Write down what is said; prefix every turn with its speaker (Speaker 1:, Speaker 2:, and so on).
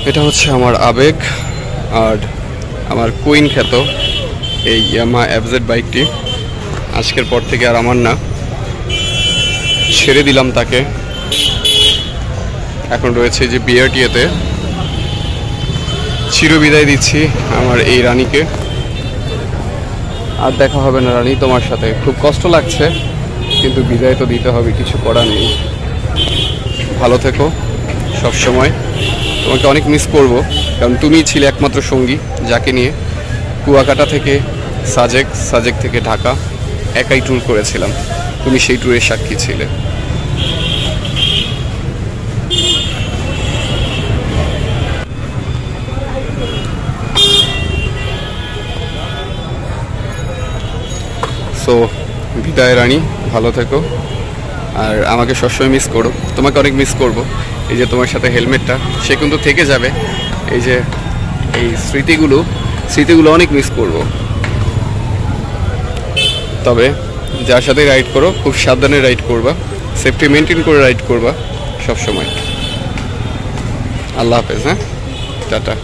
Speaker 1: এটা হচ্ছে আমার আবেগ আর আমার কুইন খ্যাত এই ইয়ামা এফজেড বাইকটি আজকের পর থেকে আর আমার না, ছেড়ে দিলাম তাকে। এখন রয়েছে যে বিআরটিএতে, চিরবিদায় দিচ্ছি আমার এই রানীকে। আর দেখা হবে না রানী তোমার সাথে, খুব কষ্ট লাগছে কিন্তু বিদায় তো দিতে হবে, কিছু করার নেই। ভালো থেকো সব সময়, তোমাকে অনেক মিস করব, কারণ তুমিই ছিলে একমাত্র সঙ্গী যাকে নিয়ে কুয়াকাটা থেকে সাজেক থেকে ঢাকা একাই ট্যুর করেছিলাম। তুমি সেই ট্যুরের সাক্ষী ছিলে। সো বিদায় রানী, ভালো থেকো আর আমাকে সবসময় মিস করো। তোমাকে অনেক মিস করব। এই যে তোমার সাথে হেলমেটটা, সে কিন্তু থেকে যাবে। এই যে এই স্মৃতিগুলো অনেক মিস করব। তবে যার সাথে রাইড করো খুব সাবধানে রাইড করবা, সেফটি মেনটেন করে রাইড করবা সব সময়। আল্লাহ হাফেজ। হ্যাঁ, টাটা।